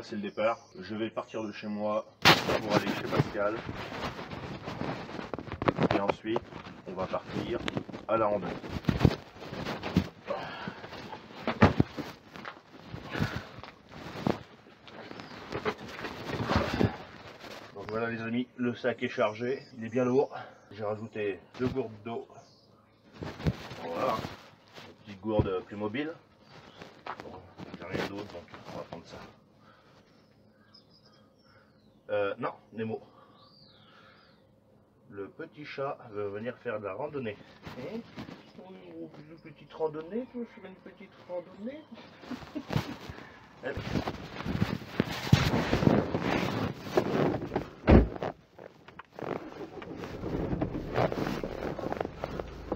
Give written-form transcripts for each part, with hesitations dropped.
c'est le départ. Je vais partir de chez moi pour aller chez Pascal. Et ensuite, on va partir à la randonnée. Donc voilà les amis, le sac est chargé, il est bien lourd. J'ai rajouté 2 gourdes d'eau. Voilà, une petite gourde plus mobile. Bon, j'ai rien d'autre donc on va prendre ça. Non, Nemo. Le petit chat veut venir faire de la randonnée. Une petite randonnée, tu veux faire une petite randonnée?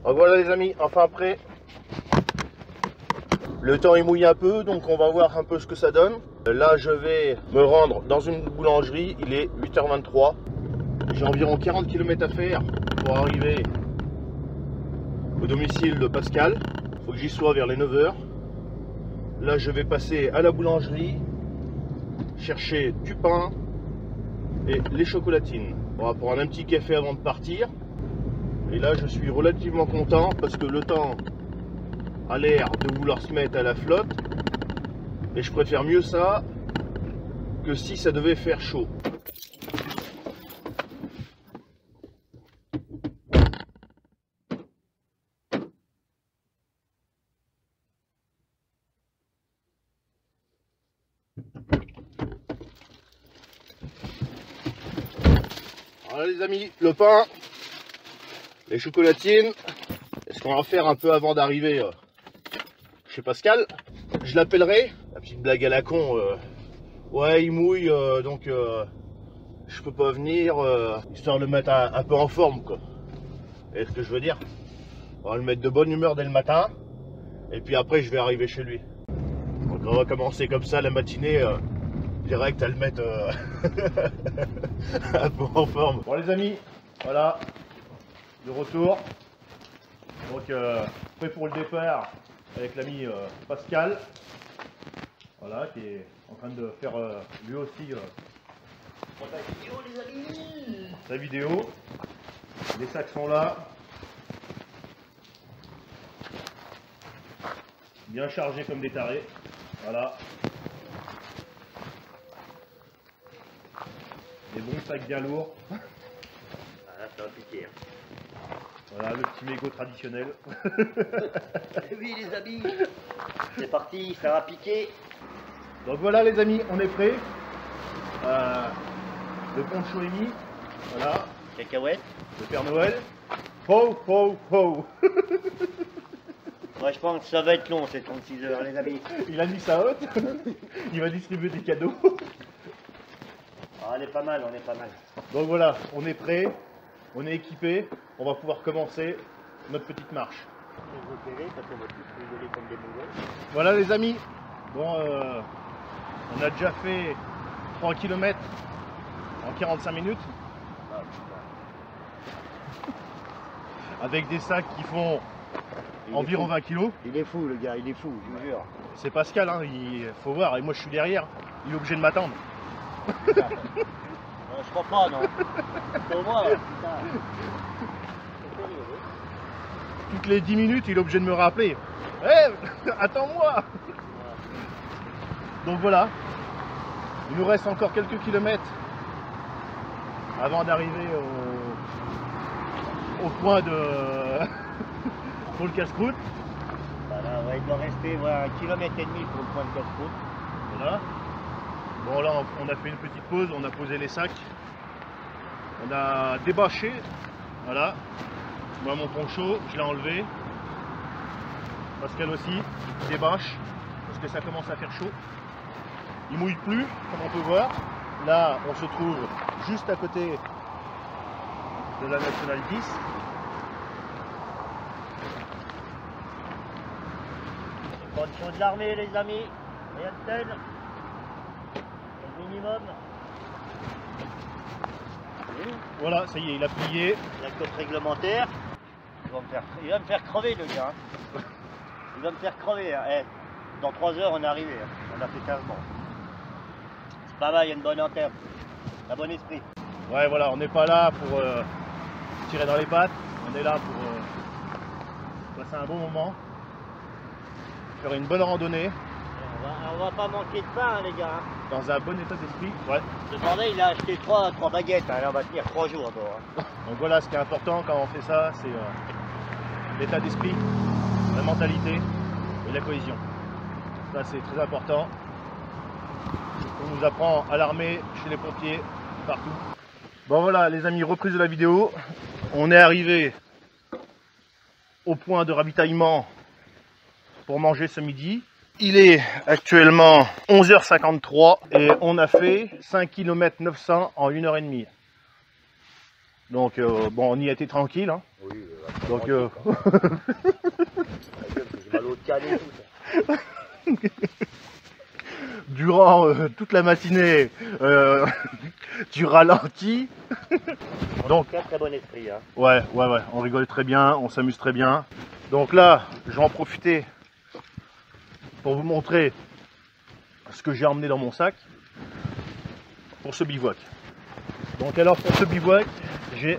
Donc voilà les amis, enfin prêt. Le temps est mouillé un peu, donc on va voir un peu ce que ça donne. Là je vais me rendre dans une boulangerie, il est 8h23. J'ai environ 40 km à faire pour arriver au domicile de Pascal. Il faut que j'y sois vers les 9h. Là je vais passer à la boulangerie, chercher du pain et les chocolatines. On va prendre un petit café avant de partir. Et là je suis relativement content parce que le temps a l'air de vouloir se mettre à la flotte. Et je préfère mieux ça que si ça devait faire chaud. Voilà les amis, le pain, les chocolatines. Est-ce qu'on va faire un peu avant d'arriver chez Pascal? Je l'appellerai, la petite blague à la con, ouais il mouille donc je peux pas venir, histoire de le mettre un peu en forme quoi. Vous voyez ce que je veux dire? On va le mettre de bonne humeur dès le matin, et puis après je vais arriver chez lui. Donc on va commencer comme ça la matinée, direct à le mettre un peu en forme. Bon les amis, voilà, de retour. Donc prêt pour le départ avec l'ami Pascal, voilà, qui est en train de faire lui aussi sa vidéo. Les sacs sont là, bien chargés comme des tarés, voilà. Des bons sacs bien lourds. Voilà, ça va piquer. Voilà le petit mégot traditionnel. Oui les amis, c'est parti, ça va piquer. Donc voilà les amis, on est prêts. Le poncho est mis. Voilà. Cacahuètes. Le Père Noël. Ho ho ho. Moi je pense que ça va être long ces 36 heures les amis. Il a mis sa hotte. Il va distribuer des cadeaux. Ah, on est pas mal, on est pas mal. Donc voilà, on est prêts. On est équipés. On va pouvoir commencer notre petite marche. Voilà les amis. Bon, on a déjà fait 3 km en 45 minutes. Avec des sacs qui font environ 20 kg. Il est fou le gars, il est fou, je vous jure. C'est Pascal, hein, il faut voir. Et moi je suis derrière. Il est obligé de m'attendre. Je crois pas, non. Pour moi, putain. Toutes les 10 minutes, il est obligé de me rappeler. Hé, attends-moi. Donc voilà. Il nous reste encore quelques kilomètres avant d'arriver au point de pour le casse-croûte. Voilà, ouais, il doit rester 1,5 km pour le point de casse-croûte. Voilà. Bon là on a fait une petite pause, on a posé les sacs. On a débâché. Voilà. Moi mon poncho, je l'ai enlevé. Pascal aussi, il débâche parce que ça commence à faire chaud. Il mouille plus, comme on peut voir. Là, on se trouve juste à côté de la Nationale 10. Condition de l'armée, les amis. Rien de tel. Le minimum. Voilà, ça y est, il a plié. La cote réglementaire. Il va me faire crever, le gars. Il va me faire crever. Hein. Eh, dans 3 heures, on est arrivé. Hein. On a fait 15 morts. Ça va, il y a une bonne antenne. Un bon esprit. Ouais, voilà, on n'est pas là pour tirer dans les pattes. On est là pour passer un bon moment. Faire une bonne randonnée. On va pas manquer de pain, hein, les gars. Hein. Dans un bon état d'esprit. Ouais. Le bordel, il a acheté 3 baguettes. Hein. Là, on va tenir 3 jours encore. Hein. Donc voilà, ce qui est important quand on fait ça, c'est l'état d'esprit, la mentalité et la cohésion. Ça, c'est très important. On nous apprend à l'armée, chez les pompiers, partout. Bon voilà, les amis, reprise de la vidéo. On est arrivé au point de ravitaillement pour manger ce midi. Il est actuellement 11h53 et on a fait 5 km 900 en 1h30. Donc bon, on y a été tranquille. Hein. Oui, donc j'ai mal au canet, tout ça. Durant toute la matinée, tu ralentis. Donc très bon esprit. Hein. ouais, on rigole très bien, on s'amuse très bien. Donc là, je vais en profiter pour vous montrer ce que j'ai emmené dans mon sac pour ce bivouac. Donc alors pour ce bivouac, j'ai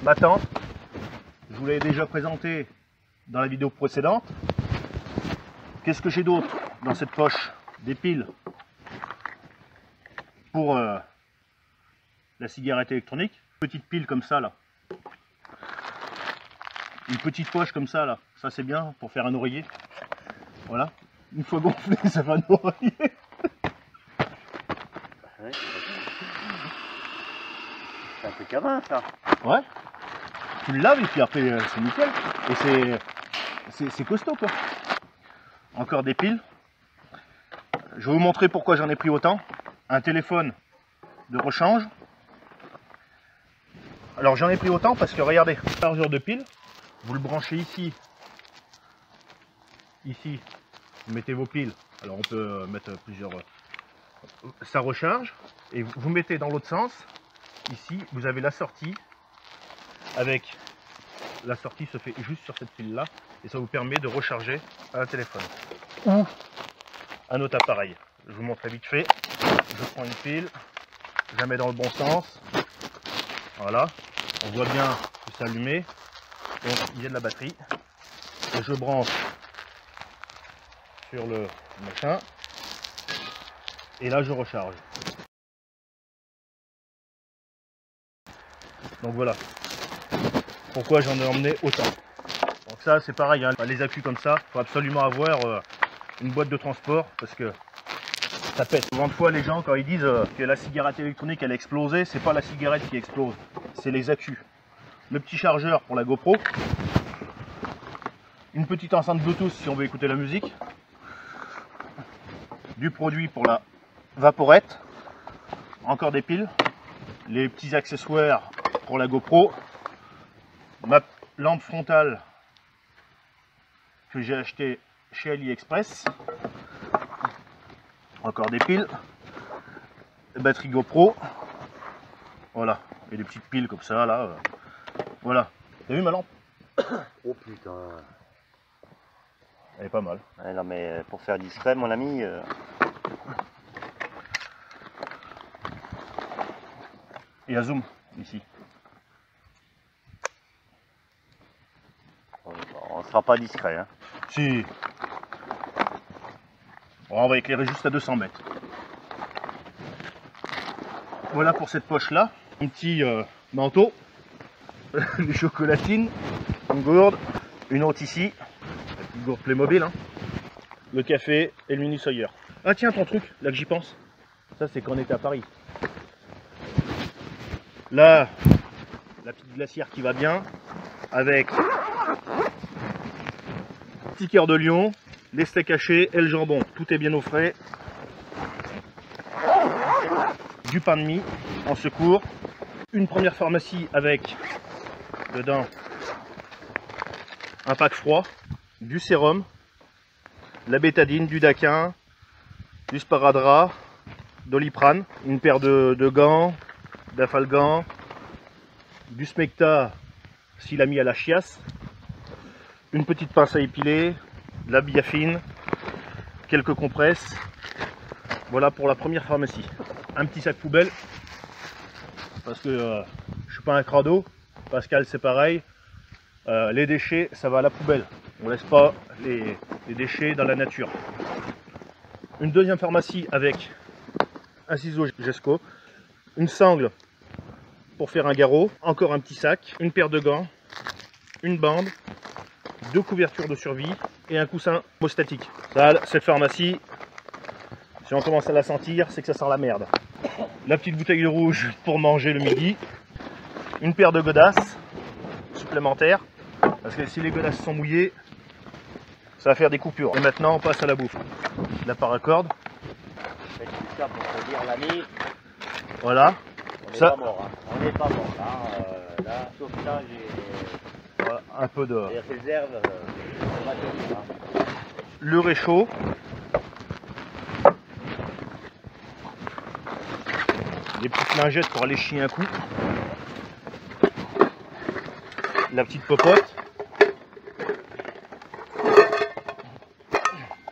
ma tente. Je vous l'ai déjà présenté dans la vidéo précédente. Qu'est-ce que j'ai d'autre dans cette poche? Des piles pour la cigarette électronique. Petite pile comme ça là. Une petite poche comme ça là. Ça c'est bien pour faire un oreiller. Voilà. Une fois gonflé, ça va un oreiller. Ouais, c'est un peu cabin ça. Ouais. Tu le laves et puis après c'est nickel. Et c'est costaud quoi. Encore des piles. Je vais vous montrer pourquoi j'en ai pris autant. Un téléphone de rechange. Alors j'en ai pris autant parce que regardez, chargeur de pile, vous le branchez ici. Ici, vous mettez vos piles. Alors on peut mettre plusieurs. Ça recharge. Et vous mettez dans l'autre sens. Ici, vous avez la sortie. Avec la sortie se fait juste sur cette pile là. Et ça vous permet de recharger un téléphone. Ou un autre appareil. Je vous montre vite fait. Je prends une pile, je la mets dans le bon sens. Voilà, on voit bien que c'est allumé. Donc il y a de la batterie. Et je branche sur le machin. Et là je recharge. Donc voilà. Pourquoi j'en ai emmené autant. Donc ça c'est pareil, hein. Les accus comme ça, il faut absolument avoir une boîte de transport parce que ça pète. Souvent de fois les gens quand ils disent que la cigarette électronique elle a explosé, c'est pas la cigarette qui explose, c'est les accus. Le petit chargeur pour la GoPro, une petite enceinte Bluetooth si on veut écouter la musique, du produit pour la vaporette, encore des piles, les petits accessoires pour la GoPro, ma lampe frontale que j'ai acheté chez AliExpress, encore des piles, batterie GoPro, voilà, et des petites piles comme ça là, voilà. T'as vu ma lampe? Oh putain. Elle est pas mal. Ouais, non mais pour faire discret mon ami. Et à zoom ici. On sera pas discret hein. Si. Bon, on va éclairer juste à 200 mètres. Voilà pour cette poche là. Un petit manteau. Des chocolatines. Une gourde. Une autre ici. La petite gourde Playmobil. Hein. Le café et le mini Sawyer. Ah tiens ton truc, là que j'y pense. Ça c'est quand on était à Paris. Là, la petite glacière qui va bien. Avec petit cœur de lion, les steaks hachés et le jambon. Tout est bien au frais. Du pain de mie en secours. Une première pharmacie avec dedans un pack froid, du sérum, la bétadine, du daquin, du sparadrap, doliprane, une paire de gants, d'afalgan, du smecta s'il a mis à la chiasse, une petite pince à épiler, de la biafine, quelques compresses, Voilà pour la première pharmacie. Un petit sac poubelle, parce que je suis pas un crado. Pascal c'est pareil. Les déchets, ça va à la poubelle. On laisse pas les déchets dans la nature. Une deuxième pharmacie avec un ciseau Gesco, une sangle pour faire un garrot, encore un petit sac, une paire de gants, une bande, 2 couvertures de survie et un coussin hémostatique. Ça, cette pharmacie, si on commence à la sentir, c'est que ça sent la merde. La petite bouteille de rouge pour manger le midi, une paire de godasses supplémentaires, parce que si les godasses sont mouillées, ça va faire des coupures. Et maintenant on passe à la bouffe. La paracorde. C'est tout ça pour te dire l'ami. Voilà. On n'est Ça... pas mort. Hein. On n'est pas mort. Hein. Là, sauf ça, j'ai voilà, un peu de... les réserves. On va tenir, hein. Le réchaud. Des petites lingettes pour aller chier un coup. La petite popote.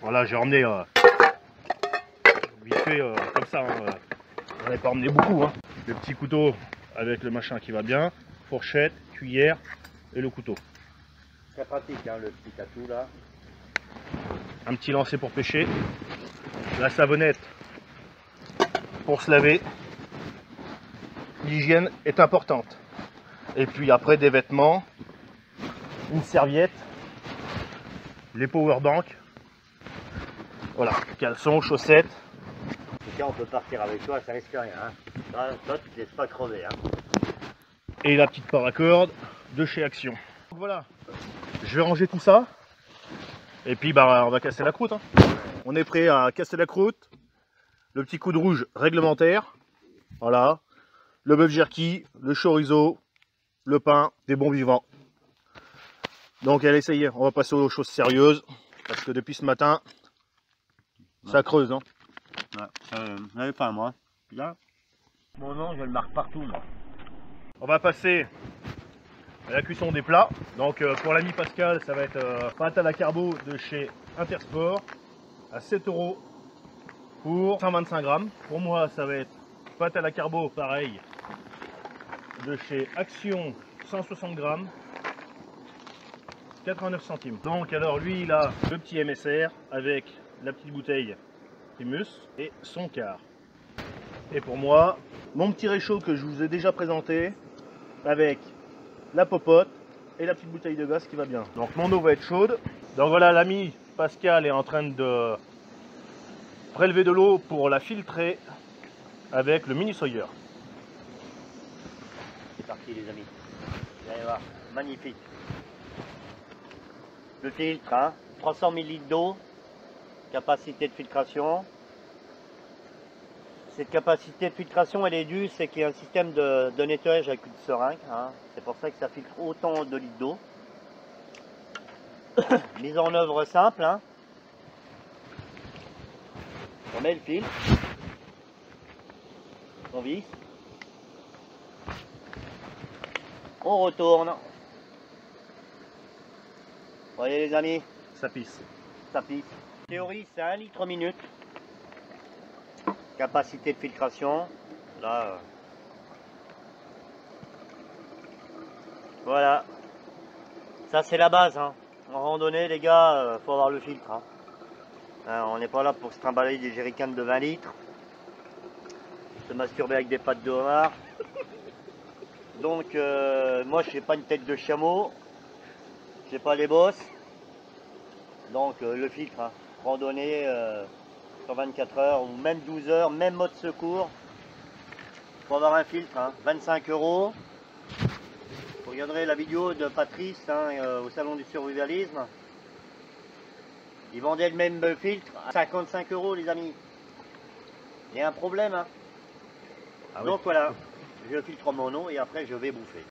Voilà, j'ai emmené vite fait comme ça. Hein, j'en ai pas emmené beaucoup. Hein. Le petit couteau avec le machin qui va bien. Fourchette, cuillère et le couteau. Très pratique, hein, le petit atout là. Un petit lancer pour pêcher. La savonnette pour se laver. L'hygiène est importante. Et puis après des vêtements, une serviette, les powerbanks, voilà, caleçons, chaussettes. En tout cas, on peut partir avec toi, ça risque rien. Hein. Toi, tu te laisses pas crever. Hein. Et la petite paracorde de chez Action. Donc voilà, je vais ranger tout ça. Et puis bah, on va casser la croûte. Hein. On est prêt à casser la croûte. Le petit coup de rouge réglementaire. Voilà. Le bœuf jerky, le chorizo, le pain, des bons vivants. Donc allez, ça y est, on va passer aux choses sérieuses. Parce que depuis ce matin, ça creuse. Hein. Ouais, pas moi. Là, mon nom, je le marque partout. Moi. On va passer à la cuisson des plats. Donc pour l'ami Pascal, ça va être pâte à la carbo de chez Intersport à 7 € pour 125 grammes. Pour moi, ça va être pâte à la carbo, pareil, de chez Action, 160 grammes, 89 centimes. Donc alors lui, il a le petit MSR avec la petite bouteille Primus et son quart. Et pour moi, mon petit réchaud que je vous ai déjà présenté avec la popote et la petite bouteille de gaz qui va bien. Donc mon eau va être chaude. Donc voilà, l'ami Pascal est en train de prélever de l'eau pour la filtrer avec le mini Sawyer. C'est parti les amis. Vous allez voir, magnifique. Le filtre, hein, 300 ml d'eau, capacité de filtration. Cette capacité de filtration, elle est due, c'est qu'il y a un système de nettoyage avec une seringue. Hein. C'est pour ça que ça filtre autant de litres d'eau. Mise en œuvre simple. Hein. On met le filtre. On visse. On retourne. Vous voyez les amis, Ça pisse. ça pisse. Théorie, c'est 1 litre minute. Capacité de filtration. Là. Voilà. Ça c'est la base. Hein. En randonnée, les gars, faut avoir le filtre. Hein. On n'est pas là pour se trimballer des jerrycans de 20 litres. Se masturber avec des pattes de homard. Donc moi je n'ai pas une tête de chameau. Je n'ai pas les bosses. Donc le filtre, hein. Randonnée sur 24 heures ou même 12 heures, même mode secours. Pour avoir un filtre, hein. 25 €. Vous regarderez la vidéo de Patrice hein, au salon du survivalisme. Ils vendaient le même filtre à 55 € les amis. Il y a un problème. Hein. Ah oui. Donc voilà, je filtre mon eau et après je vais bouffer.